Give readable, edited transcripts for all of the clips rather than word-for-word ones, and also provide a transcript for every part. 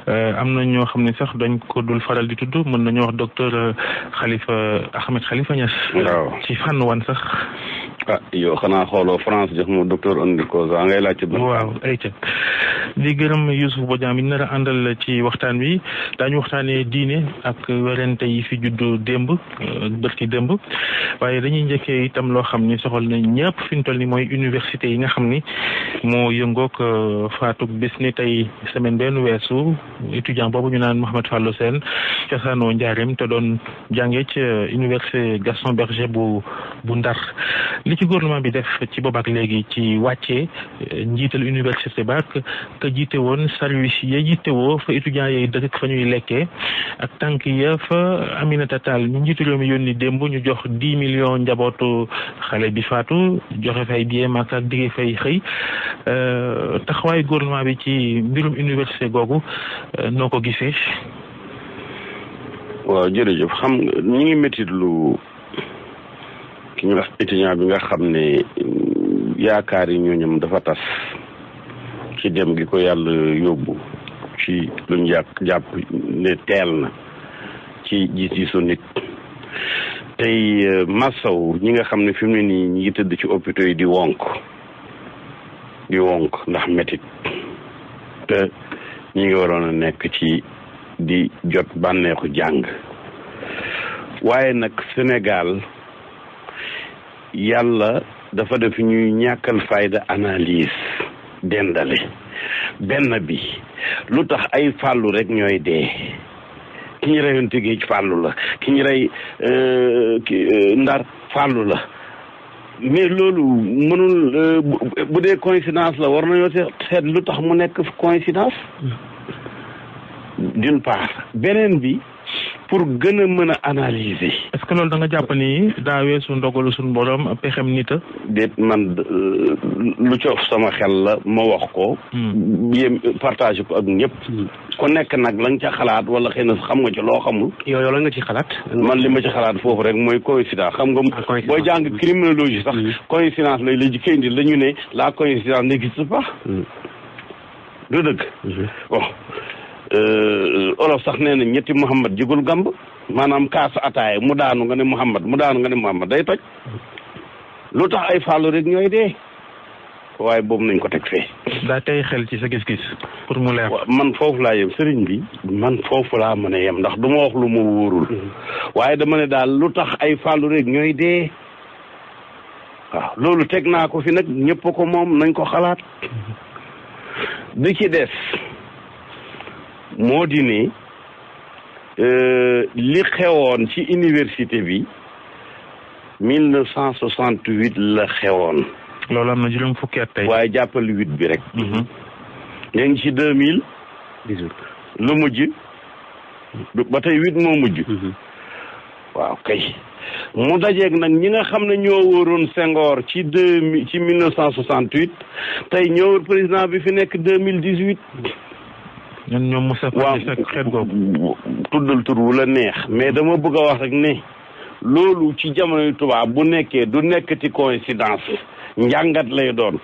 am na ñoo xam ne sax dañ ko dul faral di tudd mën nañu wax docteur Ahmed Khalifa Niass. waaw ci fànn wan sax. ah yow xanaa xooloo France jox ma docteur André Koza ngay laajte. waaw ayca di gërëm Youssouf Bodian mi nar a àndal ci waxtaan wi daañu waxtaanee diine ak werante yi fi juddu démb bërki démb waaye dañuy njëkkee itam loo xam ni soxal na ñëpp fi ñu toll ni mooy université yi nga xam ni moo yëngoog faatug bés ni tey semaine benn weesu étudiant boobu ñu naan Mouhamed Fallou Sène cosaanoo Njaareem te doon jàngee ci université Gaston Berger bu Ndar li ci gouvernement bi def ci boobaak léegi ci wàccee njiital université ba ak ka jiite woon service ya jiite woo fa étudiants yi dëkk fa ñuy lekkee ak tànk ya fa Aminata Tall ñu njiitu réew mi yónni démb ñu jox 10 millions njabootu xale bi faatu joxe fay billet Makka ak digge fay xëy taxawaayu gouvernement bi ci mbirum université googu noo ko gisee. waaw jërëjëf xam nga ñu ngi métit lu ki ñu wax étudiant bi nga xam ne yaakaar yi ñooñam dafa tas ci dem gi ko yàlla yóbbu ci luñ jàpp ne teel na ci gis-gisu nit tey massaw ñi nga xam ne fi mu ne nii ñi ngi tëdd ci hôpitaux yi di wonk ndax métit te ñi ngi waroon a nekk ci di jot bànneexu jàng waaye nag Sénégal yàlla dafa def ñuy ñàkkal fayda analyse dendale benn bi lu tax ay fàllu rek ñooy dee ki ñu reyoon Tëngéej fàllu la ki ñu rey Ndar fàllu la mais loolu mënul bu dee coïncidence la war nañoo seet lu tax mu nekk coïncidence d'une part beneen bi pour gën a mën a analyser. est-ce que loolu da nga jàpp ni daa weesu ndogalu suñu borom pexem nit a. déet man lu coof sama xel la ma wax ko. yéen partage ko ak ñëpp. ku nekk nag la nga ca xalaat wala xëy na xam nga ci loo xamul. yow la nga ci xalaat. man li ma ci xalaat foofu rek mooy coïncidence xam nga. booy jàng criminologie sax. coïncidence lay la jikko indi la ñu ne la coïncidence n'existe pas. du dëgg. bon. olof sax nee na ñetti Muhammad jigul gamb maanaam kaasu ataaya mu daanu nga ne Muhammad day toj lu tax ay fàllu rek ñooy dee waaye boobu nañ ko teg fee. daa tey xel ci sa gis-gis pour mu leer. man foofu laa yem sëriñ bi man foofu laa mën a yem ndax du ma wax lu ma wóorul waaye dama ne daal lu tax ay fàllu rek ñooy dee waaw loolu teg naa ko fi nag ñëpp ko moom nañ ko xalaat bi ci des. moo di ne li xewoon ci université bi 1968 la xewoon. loolu am na juróom fukki at tey. waaye jàppal 8 bi rek. ñu ngi ci 2018 lu mujj ba tey 8 moo mujj. waaw kay mu dajeeg nag ñi nga xam ne ñoo wóoroon Senghor ci 1968 tey ñoo wóor président bi fi nekk 2018. ñoom Moussa Faye sa xeet googu tuddal tur wu la neex mais dama bëgg a wax rek ne loolu ci jamonoy tubaab bu nekkee du nekkati coïncidence njàngat lay doon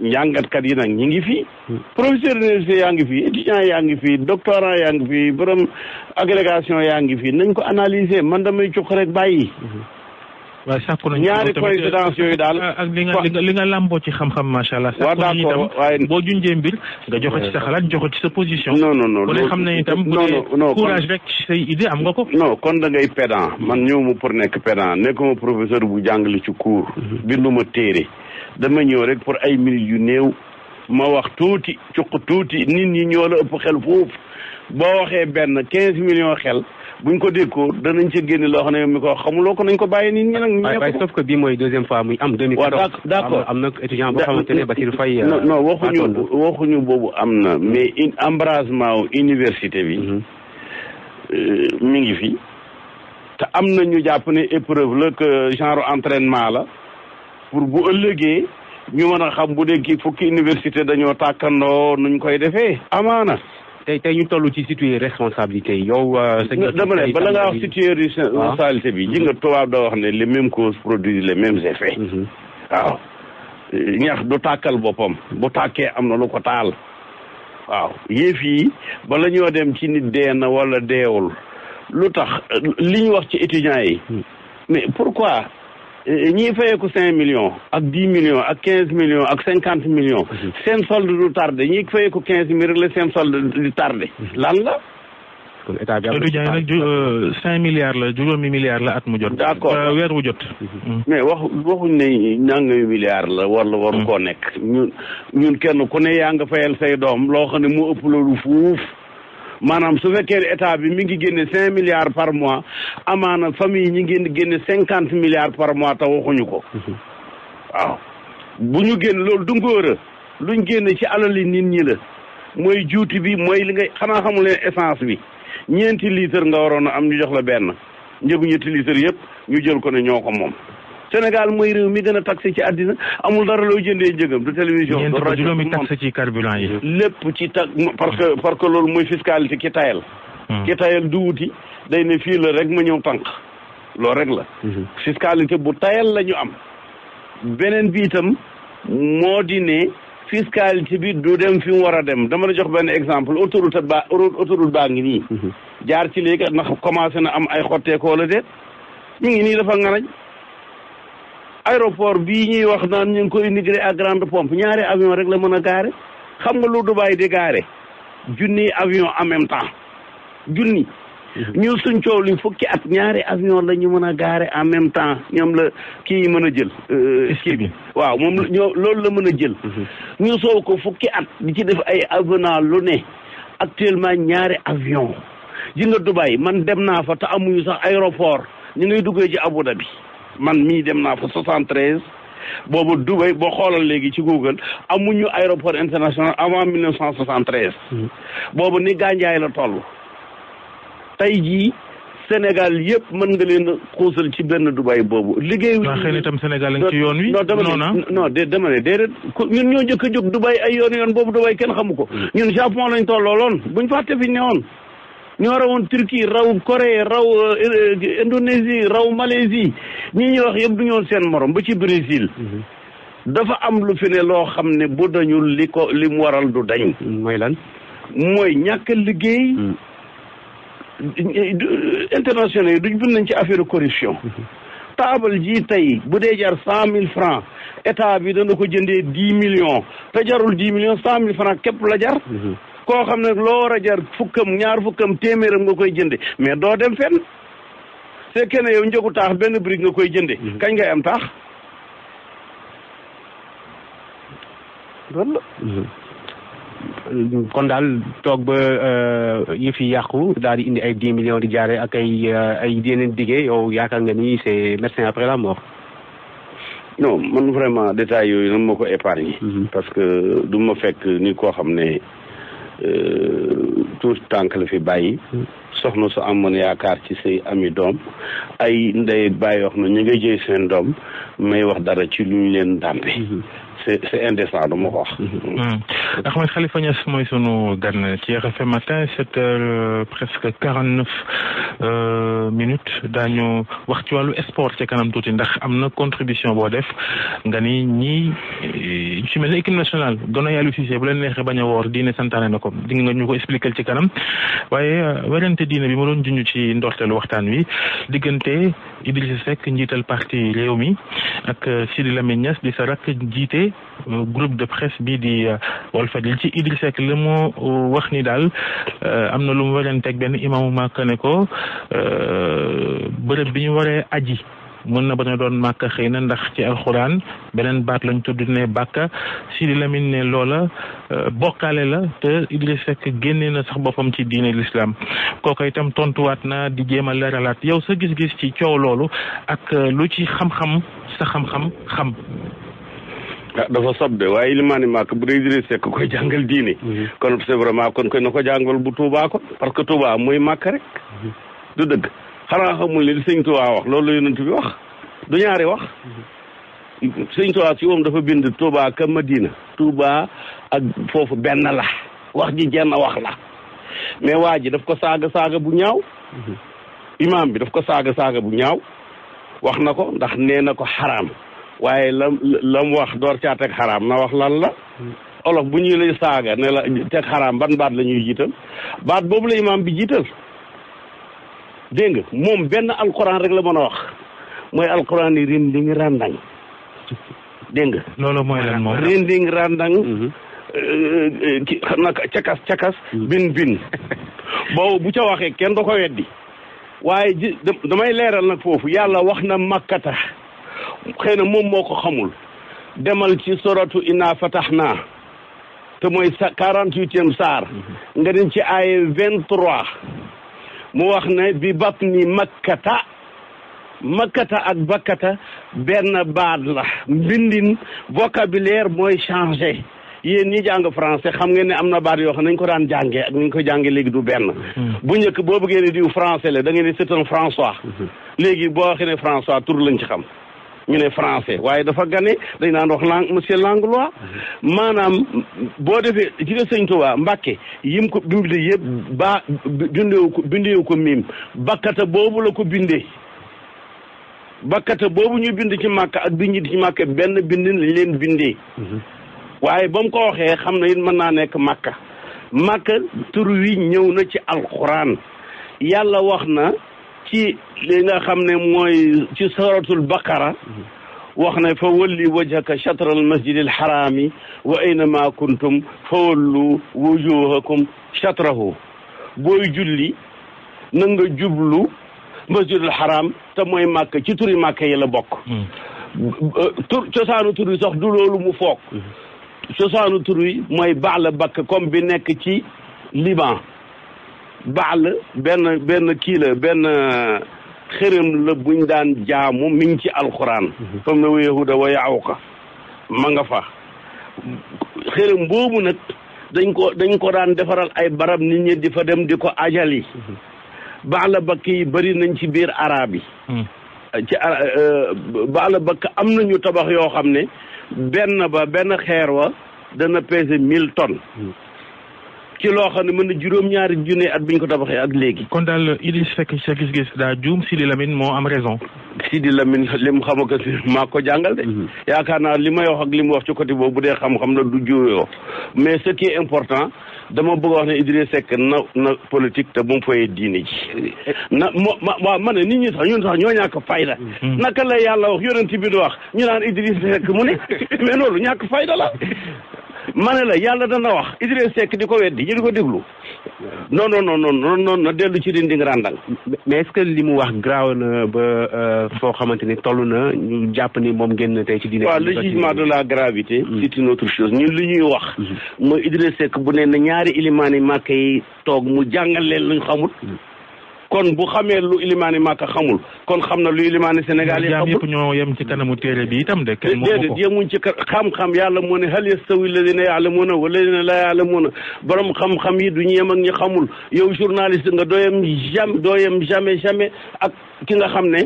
njàngatkat yi nag ñi ngi fi professeur université yaa ngi fi étudiant yaa ngi fi doctorant yaa ngi fi borom agrégation yaa ngi fi nañ ko analyser man damay cuq rek bàyyi. waaw sàkku nañu ñaari coïncidence yooyu daal ak li nga làmboo ci xam-xam macha allah. waaw d'accord waaye boo junjee mbir nga joxe ci sa xalaat joxe ci sa position. non bu dee xam ne itam bu dee courage rek ci say idée am nga ko. non kon da ngay pédant man ñëwuma pour nekk pédant nekkuma professeur bu jàngale ci cours. binduma téere dama ñëw rek pour ay minutes yu néew ma wax tuuti cuq tuuti nit ñi ñoo la ëpp xel foofu boo waxee benn 15 millions xel. buñ ko déggoo danañ ci génne loo xam ne mi ko xamuloo ko nañ ko bàyyi nit ñi nag. waaye sauf que bii mooy deuxième fois muy am. 2014 d'accord am na étudiant boo xamante ne Bassirou Faye. non waxuñu boobu am na mais embrasement université bi. mi ngi fi te am na ñu jàpp ne épreuve la que genre entraînement la pour bu ëllëgee ñu mën a xam bu dee kii fukki université dañoo tàkkandoo nuñ koy defee amaana. tey ñu toll ci situer responsabilité yow. dama ne bala ngaa wax situer responsabilité bi ji nga tubaab da wax ne les mêmes causes produisent les mêmes effets. waaw ñax du tàkkal boppam bu tàkkee am na lu ko taal waaw yëf yi bala ñoo dem ci nit dee na wala deewul lu tax li ñu wax ci étudiants yi mais pourquoi ñii fayeeku 5 millions ak 10 millions ak 15 millions ak 50 millions seen solde du tardé ñii fayeeku 15 millions rek la seen solde du tardé lan la kon état bi étudiants yi nag 5 milliards la juróomi milliards la at mu jot. d'accord weer wu jot. mais waxuñ ne nangami milliards la wala waru koo nekk ñun kenn ku ne yaa nga fayal say doom loo xam ne mu ëpp loolu fuuf maanaam su fekkee ne état bi mi ngi génne 5 milliards par mois amaana famille ñi ngi génne 50 milliards par mois te waxuñu ko waaw bu ñu génn loolu du ngóora luñ génne ci alali nit ñi la mooy juuti bi mooy li ngay xanaa xamul leen essence bi ñeenti litre nga waroon a am ñu jox la benn njëgu ñetti litre yëpp ñu jël ko ne ñoo ko moom Sénégal mooy réew mi gën a taxé ci àddina amul dara looy jëndee njëgam du télévision du rajo juróomi taxe ci carburant yi lépp ci parce que loolu mooy fiscalité ki tayal ki tayal du wuti day ne fii la rek ma ñëw tànk loolu rek la fiscalité bu tayal la ñu am beneen bi itam moo di ne fiscalité bi du dem fi mu war a dem dama la jox benn exemple autoroute baa ngi nii jaar ci léegi ndax commencé na am ay xotteekoo wala déet ñu ngi nii dafa ngarañ aéroport bii ñuy wax naan ñu ngi ko immigré à grande pompe ñaari avion rek la mën a gaare xam nga lu Dubaï di gaare junni avion en même temps junni ñu suñ coow li fukki at ñaari avion la ñu mën a gaare en même temps ñoom la kii mën a jël kii bi waaw moom loolu la mën a jël ñu soow ko fukki at di ci def ay avenant lu ne actuellement ñaari avion ji nga Dubaï man dem naa fa te amuñu sax aéroport ñu ngay duggee ci Abu Dhabi man mii dem naa fa 73 boobu Dubaï boo xoolal léegi ci Google amuñu aéroport international avant 1973 boobu ni gànjaay la toll tey jii Sénégal yëpp mën nga leen xuusal ci benn Dubaï boobu liggéey xëy na itam Sénégal lañ ci yoon wi non dama ne déedéet ñun ñoo jëkk a jóg Dubaï ay yoon boobu Dubaï kenn xamu ko ñun Japon lañ tollooloon buñ fàtte fi ne woon ñoo rawoon Turquie raw Corée raw Indonésie raw Malaisie ñi ñuy wax yëpp du ñoon seen morom ba ci Brésil dafa am lu fi ne loo xam ne bu dañul li mu waral du dañ mooy lan mooy ñàkk liggéey internationaux yi duñ bind nañ ci affaire corruption taabal ji tey bu dee jar 100 000 francs état bi dana ko jëndee 10 millions te jarul 10 millions 100 000 francs képp la jar koo xam ne loo war a jar ñaar fukkam téeméeram nga koy jënde mais doo dem fenn fekkee ne yow njëgu taax benn brique nga koy jënde kañ ngay am taax loolu kon daal toog ba yëf yi yàqu daal di indi ay 10 millions di jaare ak ay yeneen diggé yow yaakaar nga ni c'est médecin après la mort non man vraiment détails yooyu nag moo ko épargné parce que du ma fekk ni koo xam ne tout tànk la fi bàyyi soxna su amoon yaakaar ci say ami doom ay ndey bàyyi wax na ñu ngay jëy seen doom may wax dara ci lu ñu leen dàmpe c'est indécent dama ko wax. Ahmed Khalifa Niass mooy sunu gan ci RFM matin 7h presque 49 minutes daañu wax ci wàllu sport ci kanam tuuti ndax am na contribution boo def nga ni ñii ci mel ne équipe nationale doona yàllu Cissé bu leen neexee bañ a woor diine santaane na ko di nga ñu ko expliquer ci kanam waaye werante diine bi ma doon junj ci ndorteelu waxtaan wi diggante Idrissa Seck njiital parti Rewmi ak Sidi Lamine Niass di sa rakk jiite groupe de presse bii di Walfadjri ci Idrissa Seck la moo wax ni daal am na lu mu weranteeg benn imaamu Màkka ne ko bërëb bi ñu waree aji mën na bañ a doon Màkka xëy na ndax ci alxuraan beneen baat lañ tudd ne bàkka Sidi Lamine ne loola bokkaale la te Idrissa Seck génnee na sax boppam ci diine l'islam kooku itam tontuwaat na di jéem a leeralaat yow sa gis-gis ci coow loolu ak lu ci xam-xam sa xam-xam xam. dafa sob de waaye limaani màkk bu dee Idrissa Seck koy jàngal diine kon c'est vraiment kon koy na ko jàngal bu Touba kon parce que Touba mooy màkk rek du dëgg xanaa xamul ne li sëñ Touba wax loolu la yonent bi wax du ñaari wax sëñ Touba ci moom dafa bind Touba ka Madina Touba ak foofu benn la wax ji jenn wax la mais waa ji daf ko saaga bu ñaaw imaam bi daf ko saaga bu ñaaw wax na ko ndax nee na ko xaraam waaye lam wax door caa teg xaraam na wax lan la olof bu ñuy lay saaga ne la teg xaraam ban baat la ñuy jiital baat boobu la imaam bi jiital dégg nga moom benn alquran rek la mën a wax mooy alquran yi rinding randang dégg nga loolu mooy lan moom rinding randang nag cakas bin boobu bu ca waxee kenn da ko weddi waaye damay leeral nag foofu yàlla wax na makkata xëy na moom moo ko xamul demal ci suratu inna fatahna te mooy 48e saar nga dem ci ay 23 mu wax ne bi batni makkata ak bakkata benn baat la mbindin vocabulaire mooy changé yéen ñi jàng français xam ngeen ne am na baat yoo xam ne nañ ko daan jàngee ak nañ ko jàngee léegi du benn bu njëkk boo bëggee ne diw français la da ngeen ne c'est un François léegi boo waxee ne François tur lañ ci xam ñu ne français waaye dafa gane dañ naan wax monsieur Langlois maanaam boo defee ci nga sëñ Tuubaa Mbàkke yim ko bindee yëpp bindeewu ko miim bakkata boobu la ko bindee bakkata boobu ñu bind ci Màkka ak bi ñu ci Màkka benn bindin lañ leen bindee waaye ba mu ko waxee xam na it mën naa nekk Màkka tur wi ñëw na ci alquran yàlla wax na ci li nga xam ne mooy ci suratul baqara wax ne fa walli wajhaka shatra al masjid al harami wa aynama kuntum fa wallu wujuhakum shatrahu booy julli na nga jublu masjid al haram te mooy Màkka ci turi Màkka yi la bokk cosaanu tur yi sax du loolu mu foog cosaanu tur yi mooy Baala Bakk comme bi nekk ci Liban Baal benn kii la benn xërëm la buñ daan jaamu mi ngi ci alxuraan fam na wa yahuda wa yaawka ma nga fa xërëm boobu nag dañ ko daan defaral ay barab nit ñi di fa dem di ko ajali Baala Bakk yi bëri nañ ci biir arab yi ci Baala Bakk am nañu tabax yoo xam ne benn xeer wa dana peser 1000 tonnes ci loo xam ne mën na juróom-ñaari junne at biñ ko tabaxee ak léegi. kon daal Idriss Seck sa gis-gis daa juum Sidi Lamine moo am raison. Sidi Lamine lim xam nga maa ko jàngal de. yaakaar naa li may wax ak li mu wax ci côté boobu bu dee xam-xam la du juuyoo mais ce qui est important dama bëgg a wax ne Idriss Seck na politique te bu mu fayee diine ji. ma ne nit ñi sax ñun sax ñoo ñàkk fayda. naka la yàlla wax yonent bi du wax ñu naan Idriss Seck mu ne mais loolu ñàkk fayda la. ma ne la yàlla dana wax Idriss Seck di ko weddi ñu di ko déglu non na dellu ci rinding randang mais est-ce que li mu wax graaw na ba foo xamante ni toll na ñu jàpp ni moom génn tey ci diine. waaw le jugement de la gravité c'est une autre chose ñun li ñuy wax mooy Idriss Seck bu ne na ñaari ilimaani Màkka yi toog mu jàngal leen luñ xamul kon bu xamee lu ilimaani Màkka xamul kon xam na lu ilimaani Sénégal yi xamul. yëpp ñoo yem ci kanamu téere bi itam de. kenn moomu ko déedéet yemuñ ci xam-xam yàlla moo ne hal yastawi alladina yaalamuuna walladina laa yaalamuuna borom xam-xam yi du ñu yem ak ñi xamul yow journaliste nga dooyem jamais ak ki nga xam ne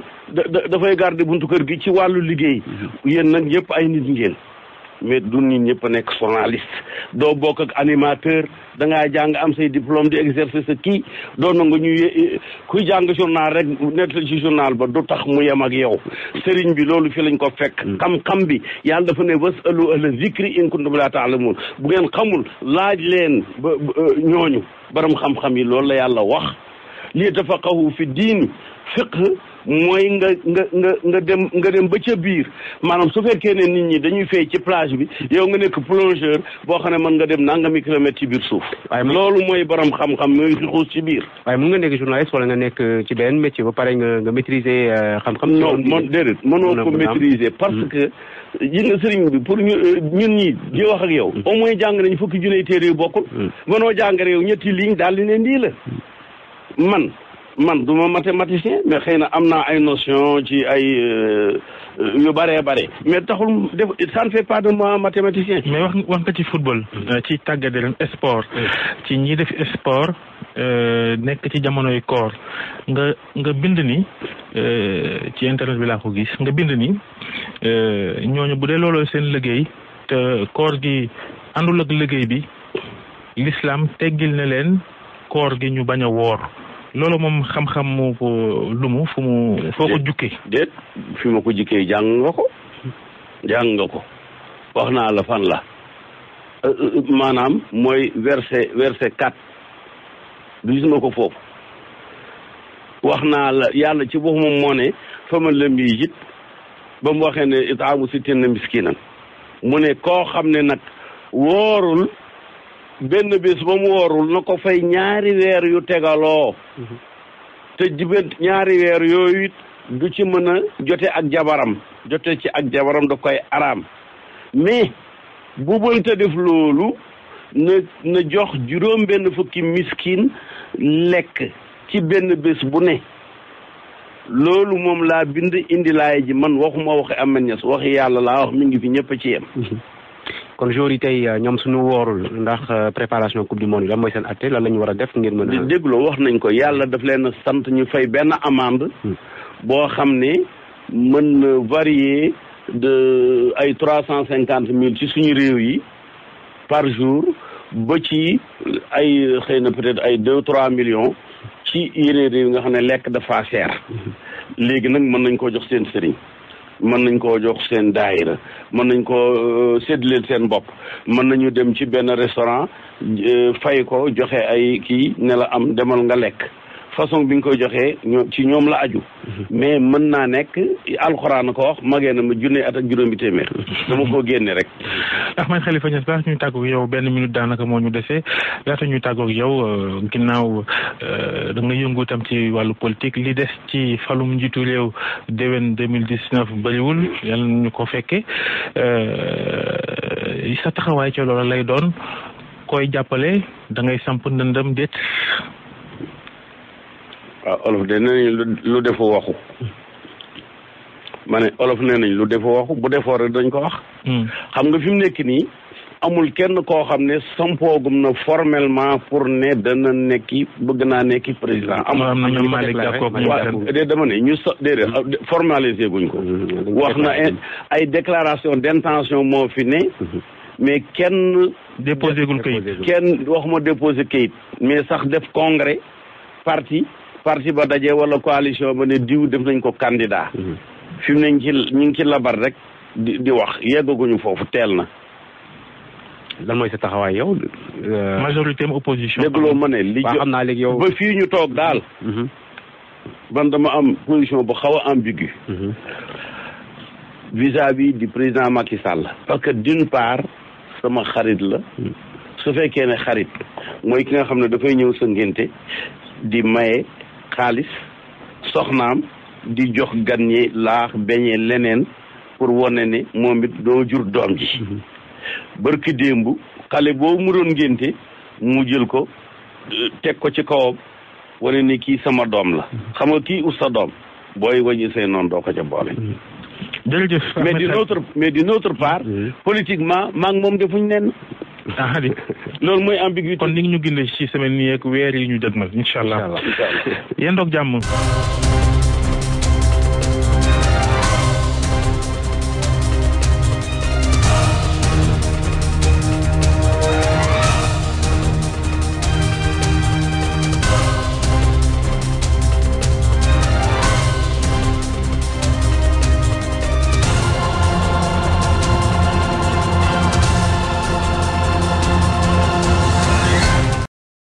dafay garder buntu kër gi ci wàllu liggéey yéen nag yëpp ay nit ngeen. mais du nit ñëpp a nekk journaliste doo bokk ak animateur da ngaa jàng am say diplôme di exercer sa kii doo nangu kuy jàng journal rek nettal ci journal ba du tax mu yem ak yow sëriñ bi loolu fi lañ ko fekk xam-xam bi yàlla dafa ne wasalu ahla zikri in kuntum laa ta'lamuun bu ngeen xamul laaj leen ba ñooñu borom xam-xam yi loolu la yàlla wax li tafaqahu fi diin fiqh mooy nga dem ba ca biir maanaam su fekkee ne nit ñi dañuy fay ci plage bi yow nga nekk plongeur boo xam ne mën nga dem nangami kilomètres ci biir suuf. waaye loolu mooy borom xam-xam mooy xuus ci biir. waaye mun nga nekk journaliste wala nga nekk ci benn métier ba pare nga maîtriser xam-xam. non déedéet mënoo ko maîtriser parce que yi nga sëriñ bi pour ñun ñi di wax ak yow. au moins jàng nañ fukki junne téere yu bokkul. mënoo jàng rek yow ñetti ligne daal di ne nii la man du ma mathématicien mais xëy na am naa ay notion ci ay yu bare mais taxul ça ne fait pas de moi mathématicien. mais wax nga ci football. ci tàggat yaram sport. ci ñi def sport nekk ci jamonoy koor nga bind ni ci internet bi laa ko gis nga bind ni ñooñu bu dee looloo seen liggéey te koor gi àndul ak liggéey bi l'islam teggil na leen koor gi ñu bañ a woor. loolu moom xam-xam mu ko lumu foo ko jukkee. déet fi ma ko jukkee jàng nga ko wax naa la fan la maanaam mooy verset 4 gis nga ko foofu wax naa la yàlla ci boppam moo ne fa man lam yajid ba mu waxee ne itaamu sittina miskinan mu ne koo xam ne nag woorul benn bés ba mu woorul na ko fay ñaari weer yu tegaloo te jibent ñaari weer yooyu it du ci mën a jote ak jabaram jote ci ak jabaram da koy araam mais bu mënta def loolu na jox juróom benn fukki miskin lekk ci benn bés bu ne loolu moom laa bind indi laay ji man waxuma waxi Ahmed Niass waxi yàlla laa wax mi ngi fi ñëpp ci yem. kon jour yi tey ñoom suñu woorul ndax préparation coupe du monde lan mooy seen atte lan la ñu war a def ngir mën a. dégloo wax nañ ko yàlla daf leen sant ñu fay benn amende. boo xam ne mën na varier de ay 350 000 ci suñu réew yi par jour ba ci ay xëy na peut-être ay 2-3 millions ci yeneen réew yi nga xam ne lekk dafa cher. léegi nag mën nañ koo jox seen sëriñ mën nañ koo jox seen daayira mën nañ koo séddaleel seen bopp mën nañu dem ci benn restaurant fay ko joxe ay kii ne la am demal nga lekk façon bi nga koy joxee ci ñoom la aju mais mën naa nekk alxuraan ko wax magee na ma junne at ak juróomi téeméer dama koo génne rek. Ahmed Khalifa Niass laata ñuy tàggoog yow benn minute daanaka moo ñu dese laata ñuy tàggoog yow ginnaaw da nga yëngu tam ci wàllu politique li des ci falum njiitu réew déwén 2019 bëriwul yàlla ñu ko fekke sa taxawaay ci loolu lay doon koy jàppale da ngay samp ndëndam déet. waaw olof de nee nañ lu defoo waxu ma ne olof nee nañ lu defoo waxu bu defoo rek dañ ko wax. xam nga fi mu nekk nii amul kenn koo xam ne sampoogum na formellement pour ne dana nekki bëgg naa nekki président. am na ñoom Malick Gakou waaw dama ne ñu déedéet formalisé guñ ko. wax na ay déclaration d'intention moo fi ne. mais kenn. déposé gul kayit kenn waxuma déposé kayit mais sax def congrès parti ba daje wala coalition ba ne diw def nañ ko candidat. fi mu ne ñu ngi ci labar rek di wax yeggaguñu foofu teel na. lan mooy sa taxawaay yow. majorité am opposition. dégloo ma ne li xam naa léegi yow ba fii ñu toog daal. man dama am position bu xaw a ambigu. vis-à-vis du président Macky Sall. parce que d'une part sama xarit la. su fekkee ne xarit mooy ki nga xam ne dafay ñëw sa ngénte di maye xaalis soxnaam di jox gan ñi laax beñe leneen pour wane ne moom it doo jur doom ji. barki démb xale boobu mu doon ngénte mu jël ko teg ko ci kawam wane ni kii sama doom la xam nga kii us sa doom booy wañi say noonu doo ko ca boole. jërëjëf mais d'une autre part politiquement maa ngi moom defuñ nen. di loolu mooy ambiguïté. kon ni ñu gindee ci semaine nii ak weer yi ñu dëgmal incha allah. yéen doog jàmm.